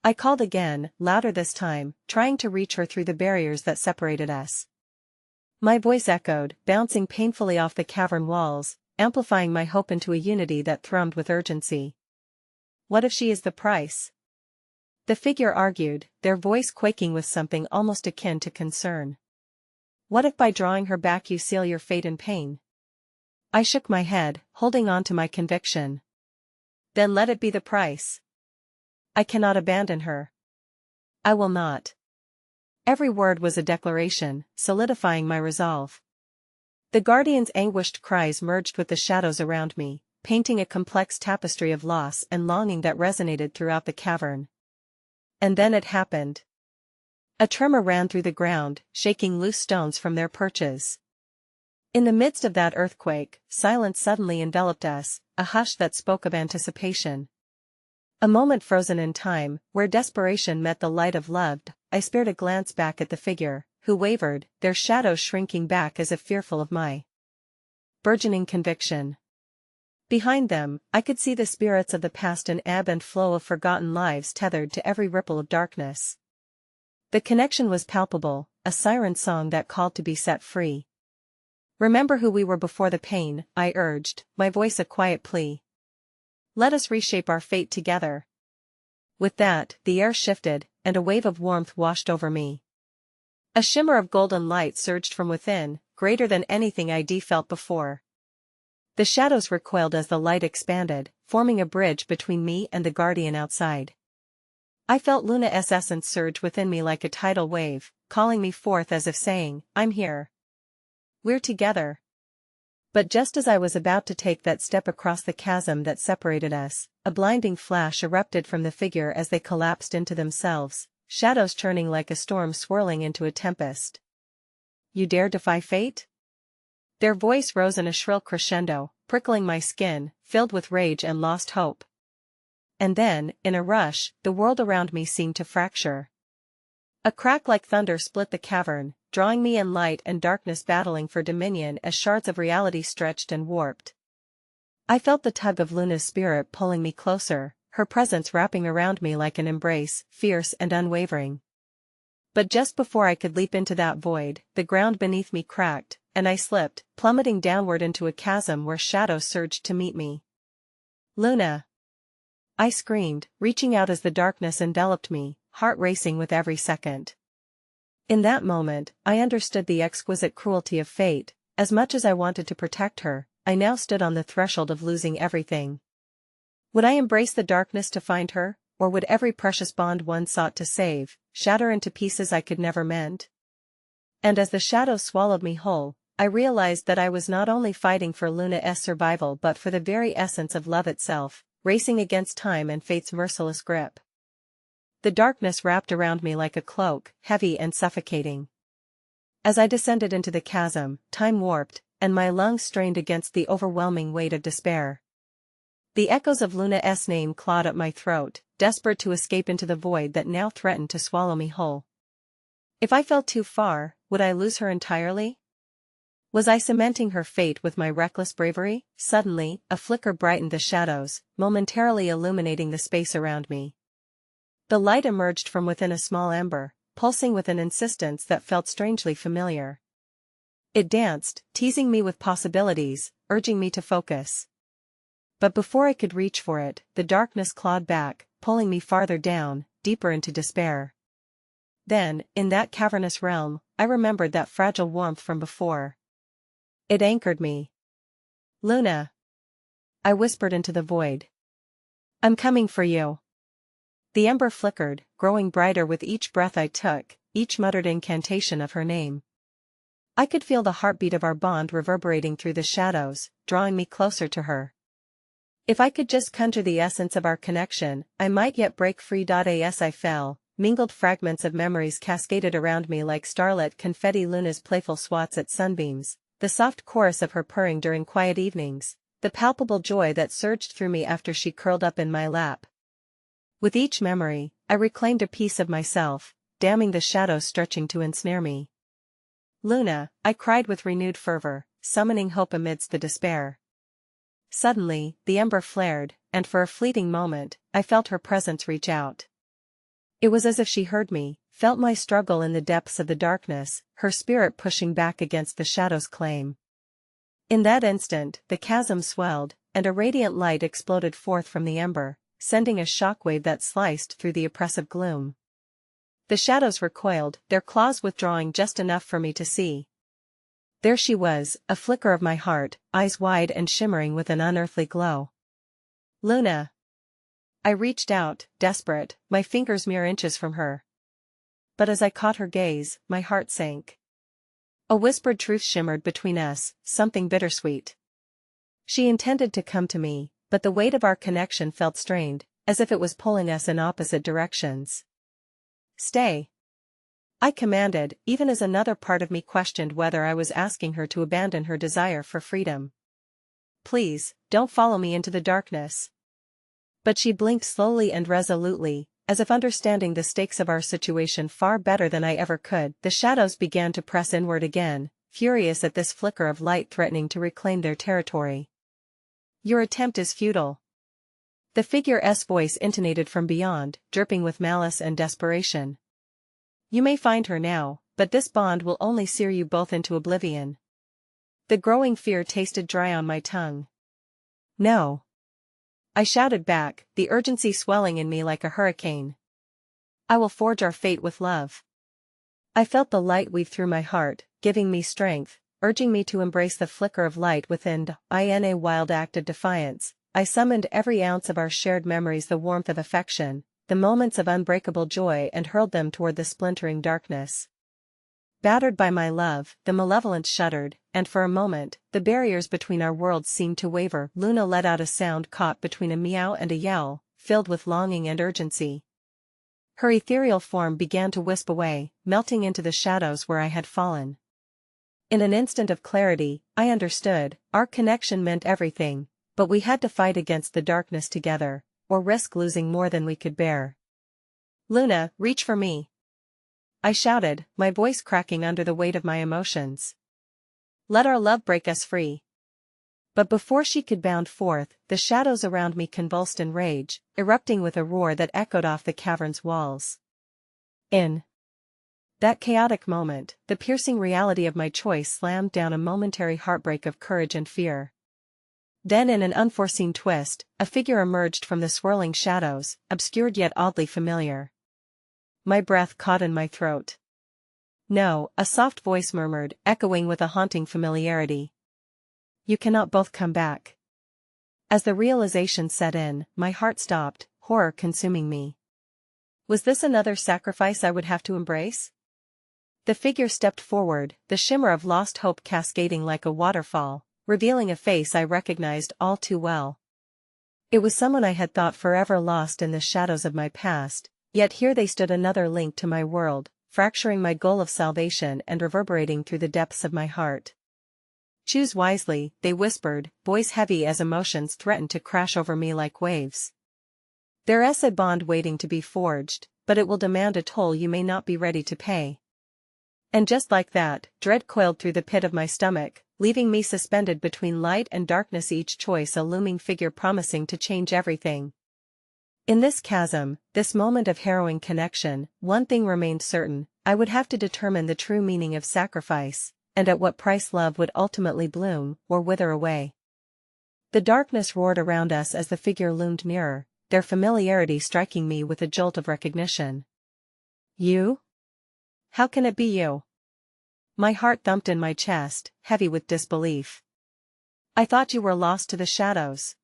I called again, louder this time, trying to reach her through the barriers that separated us. My voice echoed, bouncing painfully off the cavern walls, amplifying my hope into a unity that thrummed with urgency. "What if she is the price?" the figure argued, their voice quaking with something almost akin to concern. "What if by drawing her back you seal your fate in pain?" I shook my head, holding on to my conviction. "Then let it be the price. I cannot abandon her. I will not." Every word was a declaration, solidifying my resolve. The guardian's anguished cries merged with the shadows around me, painting a complex tapestry of loss and longing that resonated throughout the cavern. And then it happened. A tremor ran through the ground, shaking loose stones from their perches. In the midst of that earthquake, silence suddenly enveloped us, a hush that spoke of anticipation. A moment frozen in time, where desperation met the light of love. I spared a glance back at the figure, who wavered, their shadows shrinking back as if fearful of my burgeoning conviction. Behind them, I could see the spirits of the past, an ebb and flow of forgotten lives tethered to every ripple of darkness. The connection was palpable, a siren song that called to be set free. Remember who we were before the pain, I urged, my voice a quiet plea. Let us reshape our fate together. With that, the air shifted, and a wave of warmth washed over me. A shimmer of golden light surged from within, greater than anything I'd felt before. The shadows recoiled as the light expanded, forming a bridge between me and the guardian outside. I felt Luna's essence surge within me like a tidal wave, calling me forth as if saying, I'm here. We're together. But just as I was about to take that step across the chasm that separated us, a blinding flash erupted from the figure as they collapsed into themselves, shadows churning like a storm swirling into a tempest. You dare defy fate? Their voice rose in a shrill crescendo, prickling my skin, filled with rage and lost hope. And then, in a rush, the world around me seemed to fracture. A crack like thunder split the cavern, drawing me and light and darkness battling for dominion as shards of reality stretched and warped. I felt the tug of Luna's spirit pulling me closer, her presence wrapping around me like an embrace, fierce and unwavering. But just before I could leap into that void, the ground beneath me cracked, and I slipped, plummeting downward into a chasm where shadows surged to meet me. Luna! I screamed, reaching out as the darkness enveloped me, heart racing with every second. In that moment, I understood the exquisite cruelty of fate. As much as I wanted to protect her, I now stood on the threshold of losing everything. Would I embrace the darkness to find her, or would every precious bond one sought to save shatter into pieces I could never mend? And as the shadows swallowed me whole, I realized that I was not only fighting for Luna's survival but for the very essence of love itself, racing against time and fate's merciless grip. The darkness wrapped around me like a cloak, heavy and suffocating. As I descended into the chasm, time warped, and my lungs strained against the overwhelming weight of despair. The echoes of Luna's name clawed at my throat, desperate to escape into the void that now threatened to swallow me whole. If I fell too far, would I lose her entirely? Was I cementing her fate with my reckless bravery? Suddenly, a flicker brightened the shadows, momentarily illuminating the space around me. The light emerged from within a small ember, pulsing with an insistence that felt strangely familiar. It danced, teasing me with possibilities, urging me to focus. But before I could reach for it, the darkness clawed back, pulling me farther down, deeper into despair. Then, in that cavernous realm, I remembered that fragile warmth from before. It anchored me. Luna! I whispered into the void. I'm coming for you. The ember flickered, growing brighter with each breath I took, each muttered incantation of her name. I could feel the heartbeat of our bond reverberating through the shadows, drawing me closer to her. If I could just conjure the essence of our connection, I might yet break free. As I fell, mingled fragments of memories cascaded around me like starlit confetti. Luna's playful swats at sunbeams, the soft chorus of her purring during quiet evenings, the palpable joy that surged through me after she curled up in my lap. With each memory, I reclaimed a piece of myself, damning the shadows stretching to ensnare me. Luna, I cried with renewed fervor, summoning hope amidst the despair. Suddenly, the ember flared, and for a fleeting moment, I felt her presence reach out. It was as if she heard me, felt my struggle in the depths of the darkness, her spirit pushing back against the shadow's claim. In that instant, the chasm swelled, and a radiant light exploded forth from the ember, sending a shockwave that sliced through the oppressive gloom. The shadows recoiled, their claws withdrawing just enough for me to see. There she was, a flicker of my heart, eyes wide and shimmering with an unearthly glow. Luna! I reached out, desperate, my fingers mere inches from her. But as I caught her gaze, my heart sank. A whispered truth shimmered between us, something bittersweet. She intended to come to me, but the weight of our connection felt strained, as if it was pulling us in opposite directions. Stay. I commanded, even as another part of me questioned whether I was asking her to abandon her desire for freedom. Please, don't follow me into the darkness. But she blinked slowly and resolutely, as if understanding the stakes of our situation far better than I ever could. The shadows began to press inward again, furious at this flicker of light threatening to reclaim their territory. Your attempt is futile. The figure's voice intonated from beyond, dripping with malice and desperation. You may find her now, but this bond will only sear you both into oblivion. The growing fear tasted dry on my tongue. No. I shouted back, the urgency swelling in me like a hurricane. I will forge our fate with love. I felt the light weave through my heart, giving me strength, urging me to embrace the flicker of light within. In a wild act of defiance, I summoned every ounce of our shared memories, the warmth of affection, the moments of unbreakable joy, and hurled them toward the splintering darkness. Battered by my love, the malevolence shuddered, and for a moment, the barriers between our worlds seemed to waver. Luna let out a sound caught between a meow and a yell, filled with longing and urgency. Her ethereal form began to wisp away, melting into the shadows where I had fallen. In an instant of clarity, I understood, our connection meant everything, but we had to fight against the darkness together, or risk losing more than we could bear. Luna, reach for me. I shouted, my voice cracking under the weight of my emotions. Let our love break us free. But before she could bound forth, the shadows around me convulsed in rage, erupting with a roar that echoed off the cavern's walls. In that chaotic moment, the piercing reality of my choice slammed down a momentary heartbreak of courage and fear. Then in an unforeseen twist, a figure emerged from the swirling shadows, obscured yet oddly familiar. My breath caught in my throat. No, a soft voice murmured, echoing with a haunting familiarity. You cannot both come back. As the realization set in, my heart stopped, horror consuming me. Was this another sacrifice I would have to embrace? The figure stepped forward, the shimmer of lost hope cascading like a waterfall, revealing a face I recognized all too well. It was someone I had thought forever lost in the shadows of my past, yet here they stood, another link to my world, fracturing my goal of salvation and reverberating through the depths of my heart. Choose wisely, they whispered, voice heavy as emotions threatened to crash over me like waves. There's a bond waiting to be forged, but it will demand a toll you may not be ready to pay. And just like that, dread coiled through the pit of my stomach, leaving me suspended between light and darkness, each choice a looming figure promising to change everything. In this chasm, this moment of harrowing connection, one thing remained certain: I would have to determine the true meaning of sacrifice, and at what price love would ultimately bloom, or wither away. The darkness roared around us as the figure loomed nearer, their familiarity striking me with a jolt of recognition. You? How can it be you? My heart thumped in my chest, heavy with disbelief. I thought you were lost to the shadows.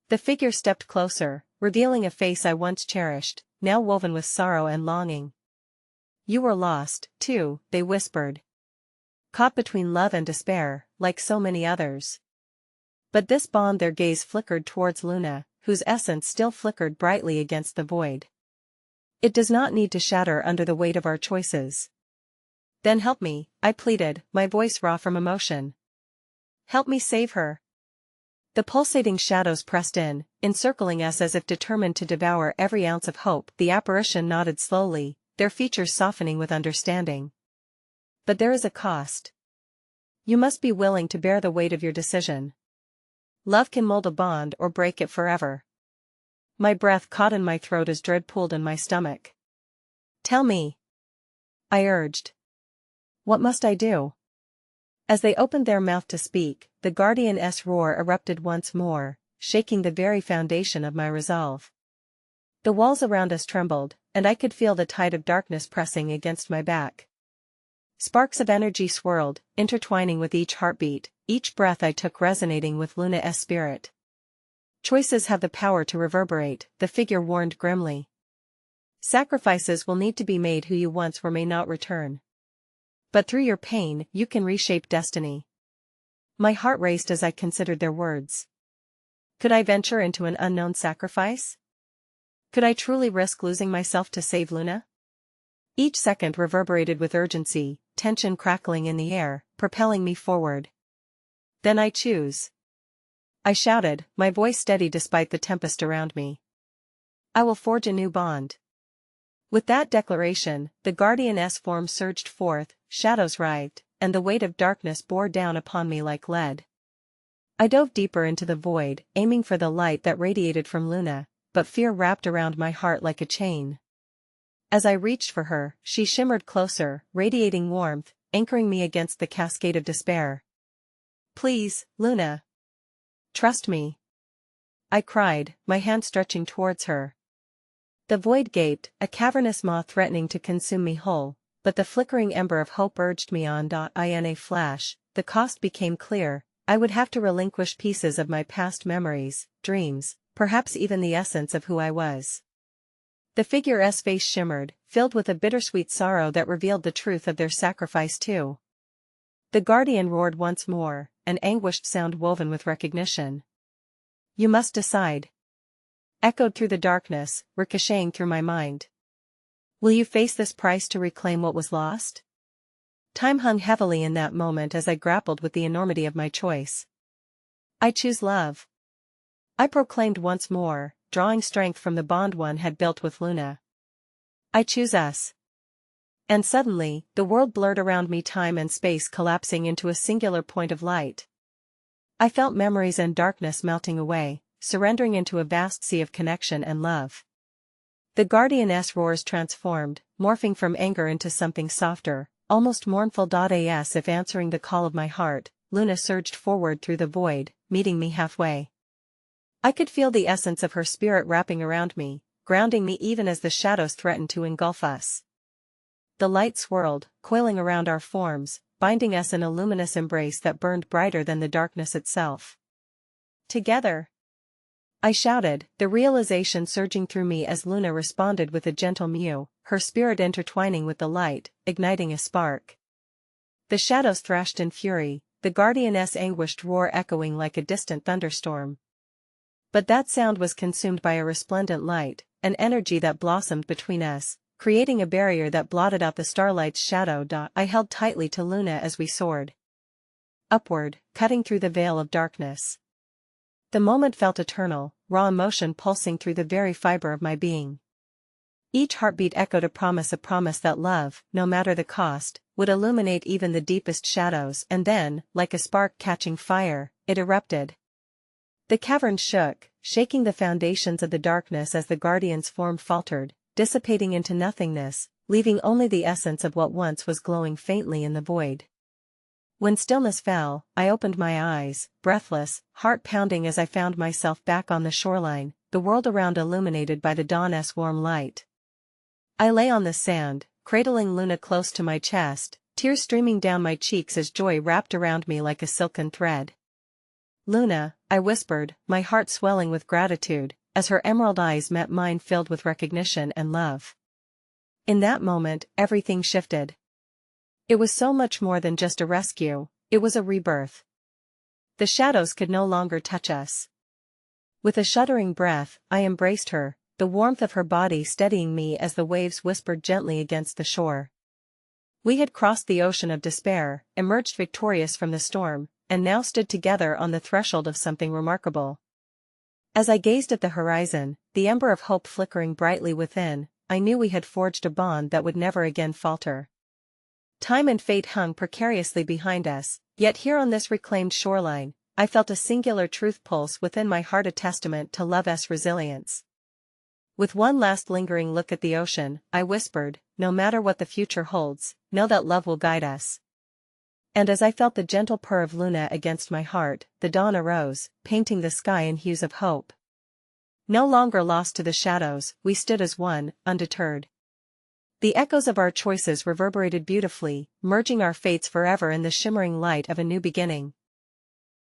The figure stepped closer, revealing a face I once cherished, now woven with sorrow and longing. You were lost, too, they whispered. Caught between love and despair, like so many others. But this bond, their gaze flickered towards Luna, whose essence still flickered brightly against the void. It does not need to shatter under the weight of our choices. Then help me, I pleaded, my voice raw from emotion. Help me save her. The pulsating shadows pressed in, encircling us as if determined to devour every ounce of hope. The apparition nodded slowly, their features softening with understanding. But there is a cost. You must be willing to bear the weight of your decision. Love can mold a bond or break it forever. My breath caught in my throat as dread pooled in my stomach. Tell me, I urged. What must I do? As they opened their mouth to speak, the guardian's roar erupted once more, shaking the very foundation of my resolve. The walls around us trembled, and I could feel the tide of darkness pressing against my back. Sparks of energy swirled, intertwining with each heartbeat, each breath I took resonating with Luna's spirit. Choices have the power to reverberate, the figure warned grimly. Sacrifices will need to be made. Who you once were may not return. But through your pain, you can reshape destiny. My heart raced as I considered their words. Could I venture into an unknown sacrifice? Could I truly risk losing myself to save Luna? Each second reverberated with urgency, tension crackling in the air, propelling me forward. Then I choose. I shouted, my voice steady despite the tempest around me. I will forge a new bond. With that declaration, the Guardianess form surged forth, shadows writhed, and the weight of darkness bore down upon me like lead. I dove deeper into the void, aiming for the light that radiated from Luna, but fear wrapped around my heart like a chain. As I reached for her, she shimmered closer, radiating warmth, anchoring me against the cascade of despair. Please, Luna. Trust me. I cried, my hand stretching towards her. The void gaped, a cavernous maw threatening to consume me whole, but the flickering ember of hope urged me on. In a flash, the cost became clear. I would have to relinquish pieces of my past memories, dreams, perhaps even the essence of who I was. The figure's face shimmered, filled with a bittersweet sorrow that revealed the truth of their sacrifice too. The Guardian roared once more, an anguished sound woven with recognition. You must decide. Echoed through the darkness, ricocheting through my mind. Will you face this price to reclaim what was lost? Time hung heavily in that moment as I grappled with the enormity of my choice. I choose love. I proclaimed once more, drawing strength from the bond one had built with Luna. I choose us. And suddenly, the world blurred around me, time and space collapsing into a singular point of light. I felt memories and darkness melting away, surrendering into a vast sea of connection and love. The Guardianess roars transformed, morphing from anger into something softer, almost mournful. As if answering the call of my heart, Luna surged forward through the void, meeting me halfway. I could feel the essence of her spirit wrapping around me, grounding me even as the shadows threatened to engulf us. The light swirled, coiling around our forms, binding us in a luminous embrace that burned brighter than the darkness itself. Together! I shouted, the realization surging through me as Luna responded with a gentle mew, her spirit intertwining with the light, igniting a spark. The shadows thrashed in fury, the Guardianess' anguished roar echoing like a distant thunderstorm. But that sound was consumed by a resplendent light, an energy that blossomed between us, creating a barrier that blotted out the starlight's shadow. I held tightly to Luna as we soared upward, cutting through the veil of darkness. The moment felt eternal, raw emotion pulsing through the very fiber of my being. Each heartbeat echoed a promise that love, no matter the cost, would illuminate even the deepest shadows. And then, like a spark catching fire, it erupted. The cavern shook, shaking the foundations of the darkness as the Guardian's form faltered, dissipating into nothingness, leaving only the essence of what once was glowing faintly in the void. When stillness fell, I opened my eyes, breathless, heart pounding as I found myself back on the shoreline, the world around illuminated by the dawn's warm light. I lay on the sand, cradling Luna close to my chest, tears streaming down my cheeks as joy wrapped around me like a silken thread. Luna, I whispered, my heart swelling with gratitude, as her emerald eyes met mine filled with recognition and love. In that moment, everything shifted. It was so much more than just a rescue, it was a rebirth. The shadows could no longer touch us. With a shuddering breath, I embraced her, the warmth of her body steadying me as the waves whispered gently against the shore. We had crossed the ocean of despair, emerged victorious from the storm, and now stood together on the threshold of something remarkable. As I gazed at the horizon, the ember of hope flickering brightly within, I knew we had forged a bond that would never again falter. Time and fate hung precariously behind us, yet here on this reclaimed shoreline, I felt a singular truth pulse within my heart, a testament to love's resilience. With one last lingering look at the ocean, I whispered, no matter what the future holds, know that love will guide us. And as I felt the gentle purr of Luna against my heart, the dawn arose, painting the sky in hues of hope. No longer lost to the shadows, we stood as one, undeterred. The echoes of our choices reverberated beautifully, merging our fates forever in the shimmering light of a new beginning.